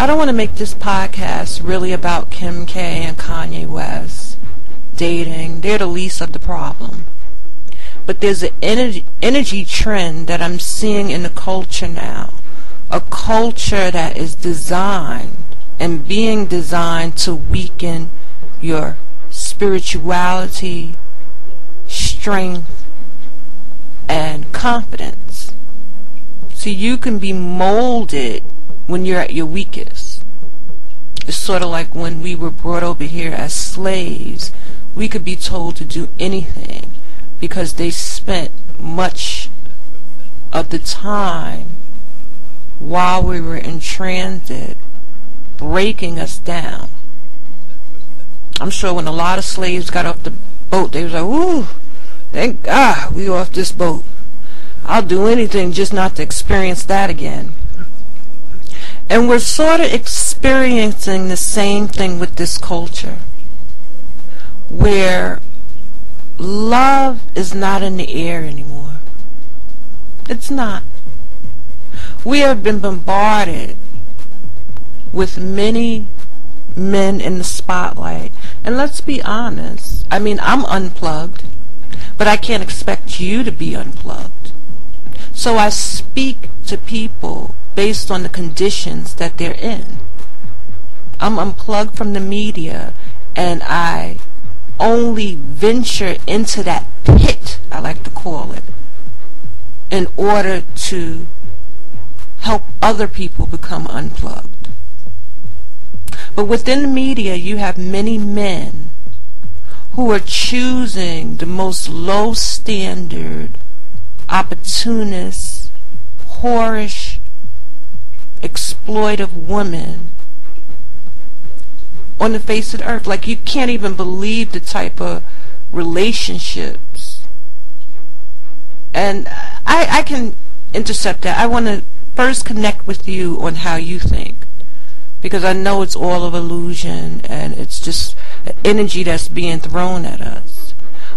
I don't want to make this podcast really about Kim K and Kanye West dating. They're the least of the problem. But there's an energy trend that I'm seeing in the culture now. A culture that is designed and being designed to weaken your spirituality, strength, and confidence. So you can be molded when you're at your weakest. It's sort of like when we were brought over here as slaves. We could be told to do anything because they spent much of the time while we were in transit breaking us down. I'm sure when a lot of slaves got off the boat, they was like, "Ooh, thank God we off this boat. I'll do anything just not to experience that again." And we're sort of experiencing the same thing with this culture, where love is not in the air anymore. It's not. We have been bombarded with many men in the spotlight. And let's be honest. I mean, I'm unplugged, but I can't expect you to be unplugged. So I speak to people based on the conditions that they're in. I'm unplugged from the media, and I only venture into that pit, I like to call it, in order to help other people become unplugged. But within the media, you have many men who are choosing the most low standard, opportunist, whorish, exploitive women on the face of the earth. Like, you can't even believe the type of relationships. And I can intercept that. I want to first connect with you on how you think, because I know it's all of illusion and it's just energy that's being thrown at us.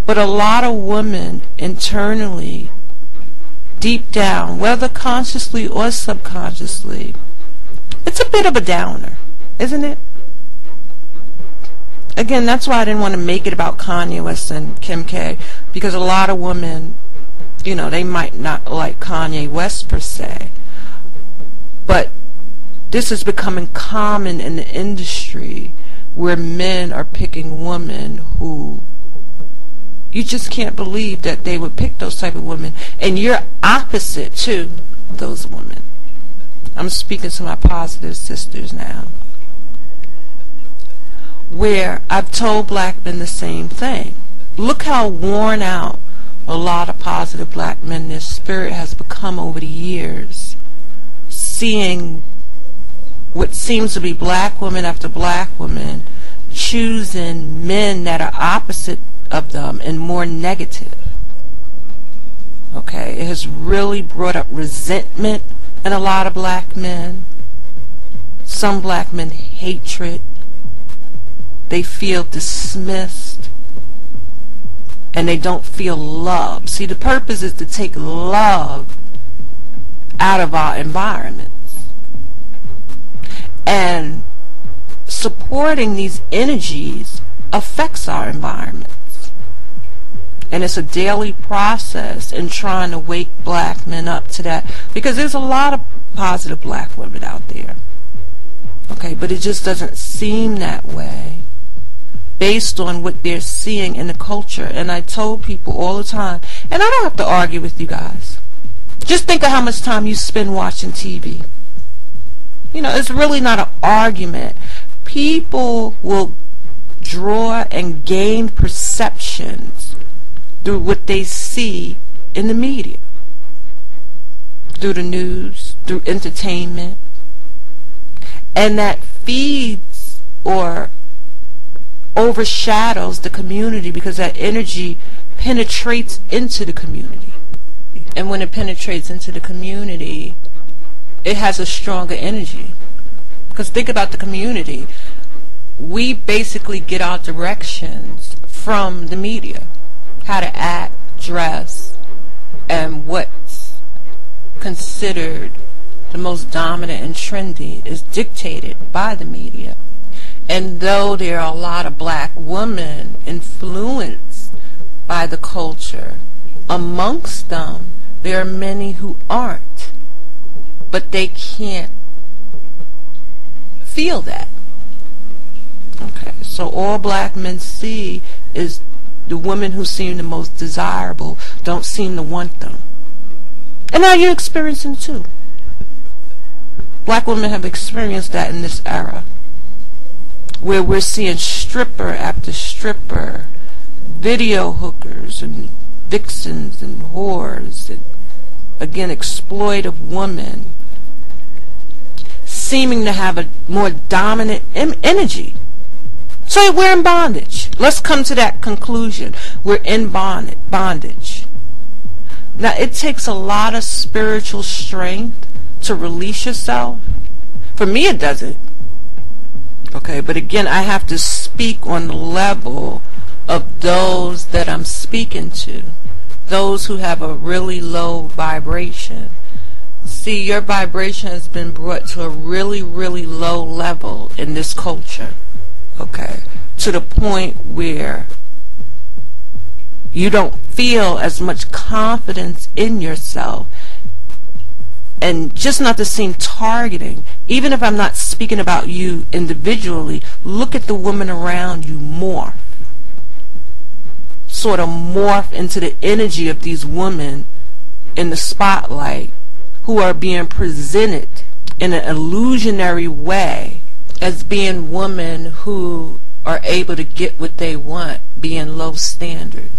But a lot of women internally, deep down, whether consciously or subconsciously, it's a bit of a downer, isn't it? Again, that's why I didn't want to make it about Kanye West and Kim K, because a lot of women, you know, they might not like Kanye West per se, but this is becoming common in the industry where men are picking women who you just can't believe that they would pick those type of women. And you're opposite to those women. I'm speaking to my positive sisters now. Where I've told black men the same thing. Look how worn out a lot of positive black men, their spirit has become over the years. Seeing what seems to be black woman after black woman choosing men that are opposite of them and more negative. Okay, it has really brought up resentment in a lot of black men. Some black men hatred. They feel dismissed and they don't feel love. See, the purpose is to take love out of our environments. And supporting these energies affects our environments. And it's a daily process in trying to wake black men up to that. Because there's a lot of positive black women out there. Okay, but it just doesn't seem that way based on what they're seeing in the culture. And I told people all the time, and I don't have to argue with you guys. Just think of how much time you spend watching TV. You know, it's really not an argument. People will draw and gain perceptions through what they see in the media, through the news, through entertainment. And that feeds or overshadows the community because that energy penetrates into the community. And when it penetrates into the community, it has a stronger energy. Because think about the community. We basically get our directions from the media. How to act, dress, and what's considered the most dominant and trendy is dictated by the media. And though there are a lot of black women influenced by the culture, amongst them there are many who aren't, but they can't feel that. Okay, so all black men see is the women who seem the most desirable don't seem to want them. And now you're experiencing it too. Black women have experienced that in this era, where we're seeing stripper after stripper, video hookers and vixens and whores, and again exploitive women, seeming to have a more dominant energy. So we're in bondage. Let's come to that conclusion. We're in bondage. Now it takes a lot of spiritual strength to release yourself. For me it doesn't. Okay, but again, I have to speak on the level of those that I'm speaking to. Those who have a really low vibration. See, your vibration has been brought to a really, really low level in this culture. Okay, to the point where you don't feel as much confidence in yourself. And just not to seem targeting, even if I'm not speaking about you individually, look at the women around you morph. Sort of morph into the energy of these women in the spotlight who are being presented in an illusionary way as being women who are able to get what they want, being low standard.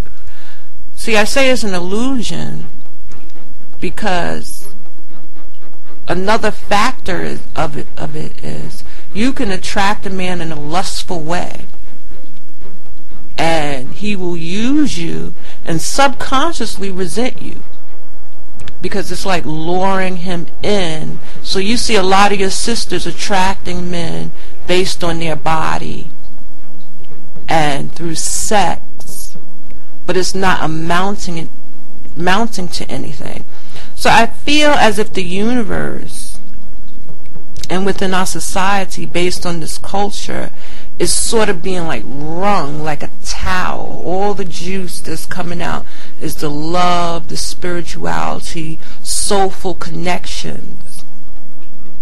See, I say it's an illusion because another factor of it is you can attract a man in a lustful way, and he will use you and subconsciously resent you because it's like luring him in. So you see a lot of your sisters attracting men based on their body and through sex, but it's not amounting to anything. So I feel as if the universe and within our society, based on this culture, is sort of being like wrung like a towel. All the juice that's coming out is the love, the spirituality, soulful connections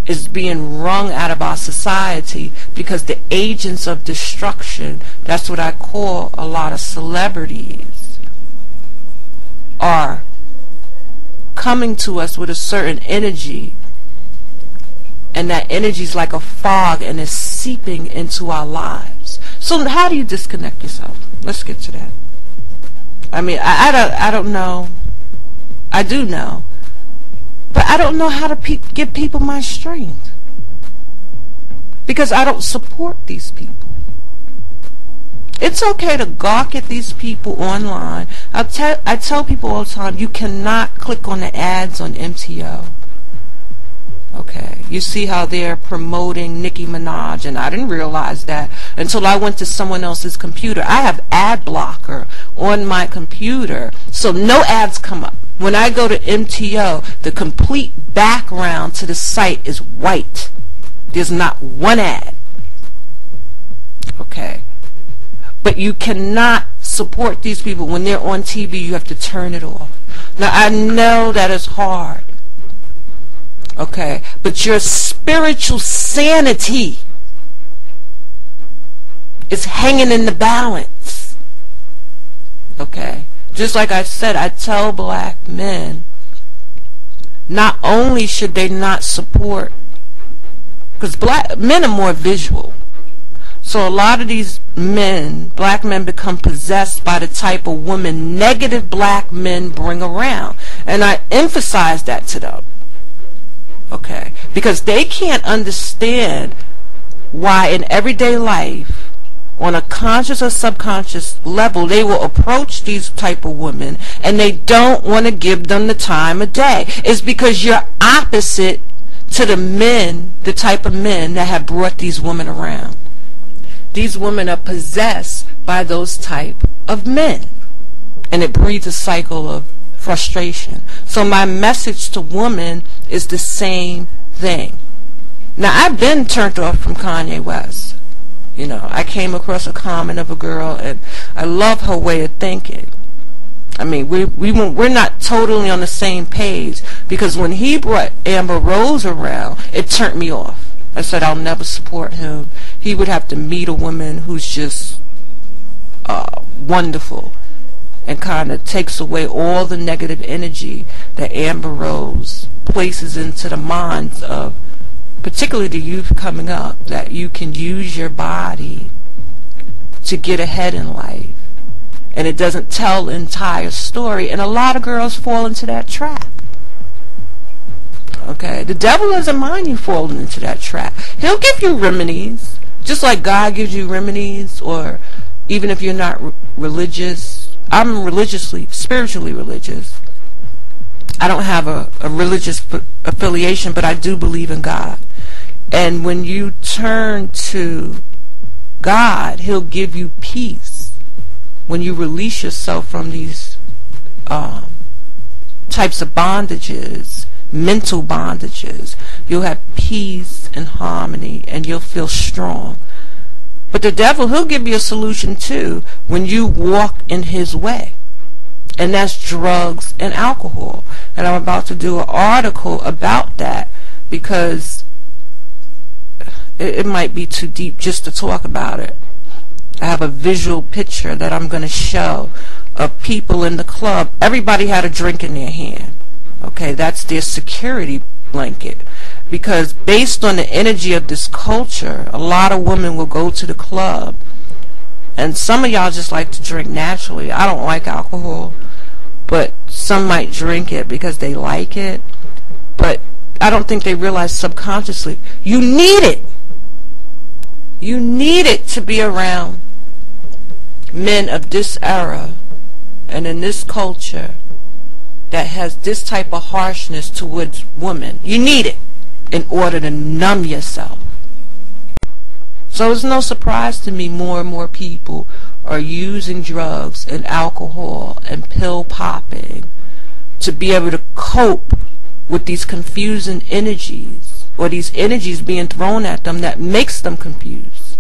is being wrung out of our society because the agents of destruction, that's what I call a lot of celebrities, are coming to us with a certain energy, and that energy is like a fog and is seeping into our lives. So how do you disconnect yourself? Let's get to that. I mean, I don't know. I do know, but I don't know how to give people my strength because I don't support these people. It's okay to gawk at these people online. I tell people all the time, you cannot click on the ads on MTO. Okay, you see how they're promoting Nicki Minaj, and I didn't realize that until I went to someone else's computer. I have ad blocker on my computer, so no ads come up. When I go to MTO, the complete background to the site is white. There's not one ad. Okay. But you cannot support these people. When they're on TV, you have to turn it off. Now, I know that is hard. Okay? But your spiritual sanity It's hanging in the balance. Okay? Just like I said, I tell black men, not only should they not support, because black men are more visual. So a lot of these men, black men, become possessed by the type of woman negative black men bring around. And I emphasize that to them. Okay? Because they can't understand why in everyday life, on a conscious or subconscious level, they will approach these type of women and they don't want to give them the time of day. It's because you're opposite to the men, the type of men that have brought these women around. These women are possessed by those type of men. And it breeds a cycle of frustration. So my message to women is the same thing. Now, I've been turned off from Kanye West. You know, I came across a comment of a girl, and I love her way of thinking. I mean, we're not totally on the same page, because when he brought Amber Rose around, it turned me off. I said I'll never support him. He would have to meet a woman who's just wonderful and kind of takes away all the negative energy that Amber Rose places into the minds of particularly the youth coming up, that you can use your body to get ahead in life. And it doesn't tell the entire story. And a lot of girls fall into that trap. Okay? The devil doesn't mind you falling into that trap. He'll give you remedies. Just like God gives you remedies, or even if you're not religious. I'm spiritually religious. I don't have a religious affiliation, but I do believe in God. And when you turn to God, He'll give you peace. When you release yourself from these types of bondages, mental bondages, you'll have peace and harmony, and you'll feel strong. But the devil, he'll give you a solution too when you walk in his way. And that's drugs and alcohol. And I'm about to do an article about that, because it might be too deep just to talk about it. I have a visual picture that I'm going to show of people in the club. Everybody had a drink in their hand. Okay, that's their security blanket. Because based on the energy of this culture, a lot of women will go to the club. And some of y'all just like to drink naturally. I don't like alcohol, but some might drink it because they like it. But I don't think they realize subconsciously, you need it. You need it to be around men of this era and in this culture that has this type of harshness towards women. You need it in order to numb yourself. So it's no surprise to me more and more people are using drugs and alcohol and pill popping to be able to cope with these confusing energies, or these energies being thrown at them that makes them confused.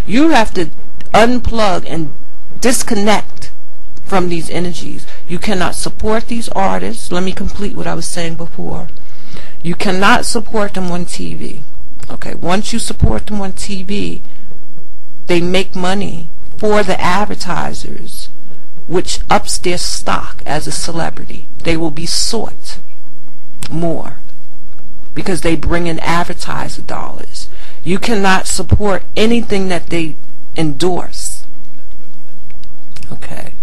You have to unplug and disconnect from these energies. You cannot support these artists. Let me complete what I was saying before. You cannot support them on TV. Okay, once you support them on TV, they make money for the advertisers, which ups their stock as a celebrity. They will be sought more because they bring in advertiser dollars. You cannot support anything that they endorse. Okay.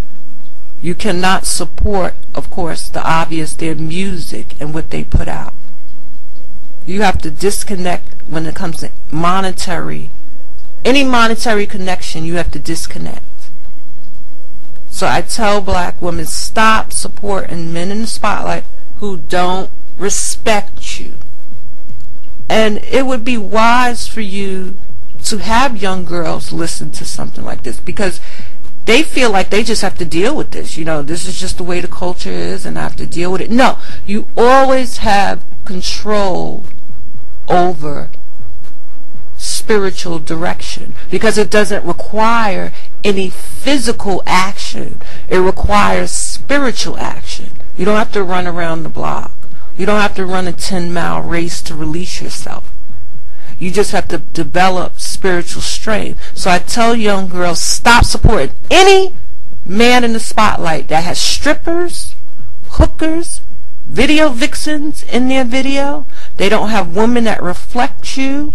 You cannot support, of course, the obvious, their music and what they put out. You have to disconnect when it comes to monetary. Any monetary connection, you have to disconnect. So I tell black women, stop supporting men in the spotlight who don't respect you. And it would be wise for you to have young girls listen to something like this, because they feel like they just have to deal with this. You know, this is just the way the culture is and I have to deal with it. No, you always have control over spiritual direction, because it doesn't require any physical action. It requires spiritual action. You don't have to run around the block. You don't have to run a 10-mile race to release yourself. You just have to develop spiritual spiritual strength. So I tell young girls, stop supporting any man in the spotlight that has strippers, hookers, video vixens in their video. They don't have women that reflect you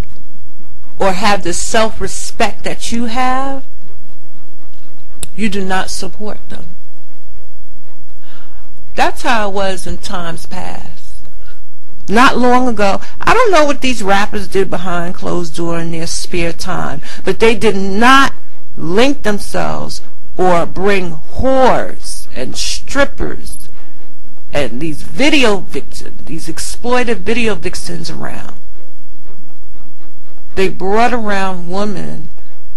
or have the self-respect that you have. You do not support them. That's how it was in times past. Not long ago, I don't know what these rappers did behind closed doors in their spare time, but they did not link themselves or bring whores and strippers and these video vixens, these exploitive video vixens around. They brought around women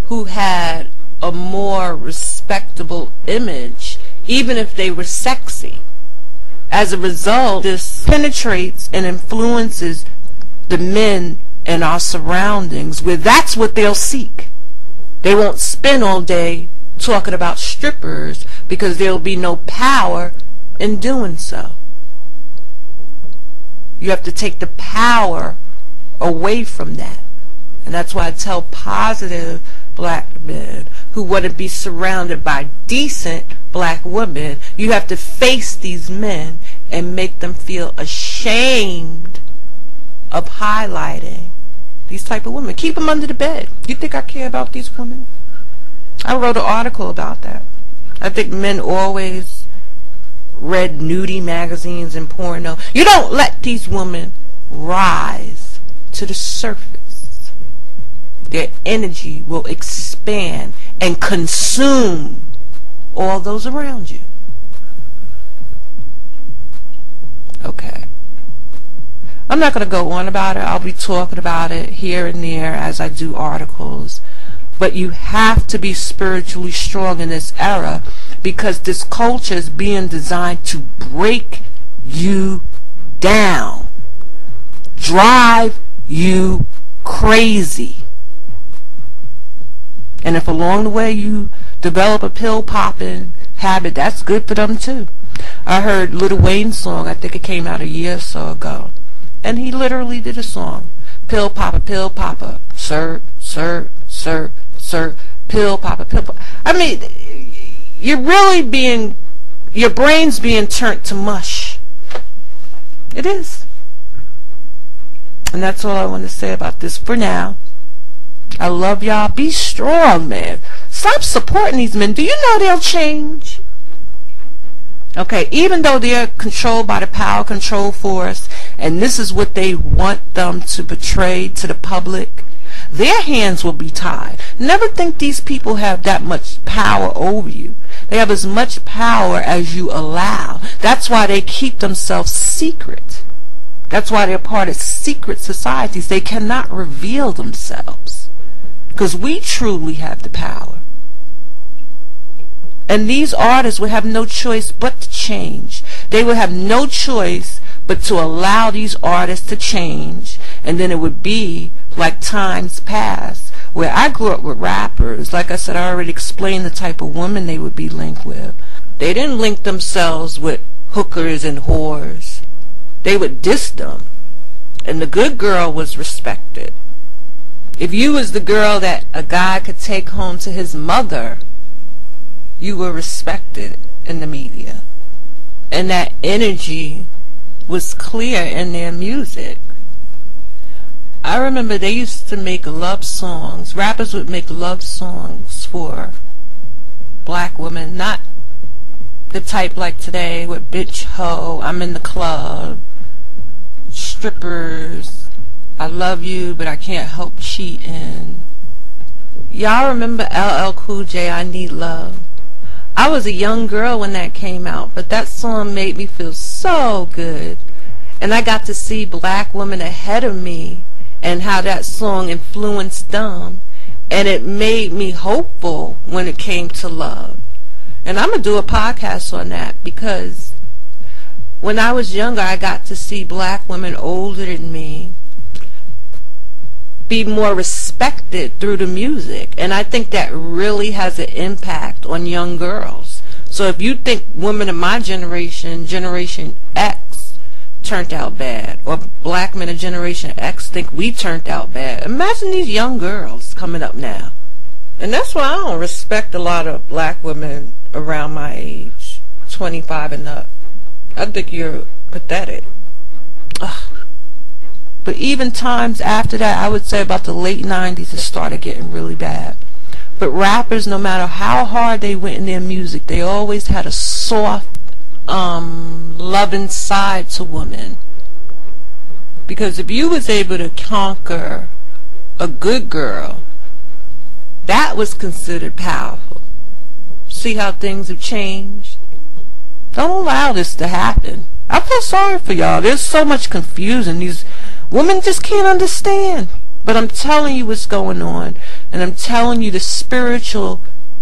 who had a more respectable image, even if they were sexy. As a result, this penetrates and influences the men in our surroundings, where that's what they'll seek. They won't spend all day talking about strippers because there'll be no power in doing so. You have to take the power away from that. And that's why I tell positive black men who want to be surrounded by decent black women, you have to face these men and make them feel ashamed of highlighting these type of women. Keep them under the bed. You think I care about these women? I wrote an article about that. I think men always read nudie magazines and porno. You don't let these women rise to the surface. Their energy will expand and consume all those around you. Okay. I'm not going to go on about it. I'll be talking about it here and there as I do articles. But you have to be spiritually strong in this era, because this culture is being designed to break you down, drive you crazy. And if along the way you develop a pill popping habit, that's good for them too. I heard Lil Wayne's song, I think it came out a year or so ago, and he literally did a song. Pill popper, sir, sir, sir, sir, pill popper, pill popper. I mean, you're really being, your brain's being turned to mush. It is. And that's all I want to say about this for now. I love y'all. Be strong, man. Stop supporting these men. Do you know they'll change? Okay, even though they're controlled by the power control force, and this is what they want them to portray to the public, their hands will be tied. Never think these people have that much power over you. They have as much power as you allow. That's why they keep themselves secret. That's why they're part of secret societies. They cannot reveal themselves, because we truly have the power. And these artists would have no choice but to change. They would have no choice but to allow these artists to change. And then it would be like times past, where I grew up with rappers. Like I said, I already explained the type of woman they would be linked with. They didn't link themselves with hookers and whores. They would diss them. And the good girl was respected. If you was the girl that a guy could take home to his mother, you were respected in the media. And that energy was clear in their music. I remember they used to make love songs. Rappers would make love songs for black women, not the type like today with bitch, hoe, I'm in the club, strippers, I love you but I can't help cheating. Y'all remember LL Cool J, I Need Love? I was a young girl when that came out, but that song made me feel so good. And I got to see black women ahead of me and how that song influenced them. And it made me hopeful when it came to love. And I'm going to do a podcast on that, because when I was younger, I got to see black women older than me be more respected through the music. And I think that really has an impact on young girls. So if you think women of my generation, Generation X, turned out bad, or black men of Generation X think we turned out bad, imagine these young girls. coming up now. And that's why I don't respect a lot of black women around my age, 25 and up. I think you're pathetic. Ugh. But even times after that, I would say about the late 90s, it started getting really bad. But rappers, no matter how hard they went in their music, they always had a soft, loving side to women. Because if you was able to conquer a good girl, that was considered powerful. See how things have changed? Don't allow this to happen. I feel sorry for y'all. There's so much confusion. These women just can't understand. But I'm telling you what's going on. And I'm telling you the spiritual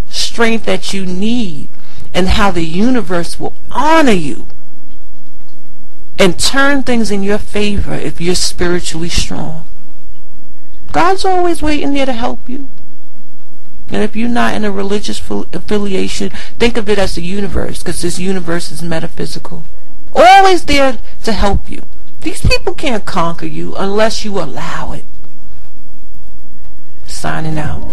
strength that you need and how the universe will honor you and turn things in your favor if you're spiritually strong. God's always waiting there to help you. And if you're not in a religious affiliation, think of it as the universe, because this universe is metaphysical. Always there to help you. These people can't conquer you unless you allow it. Signing out.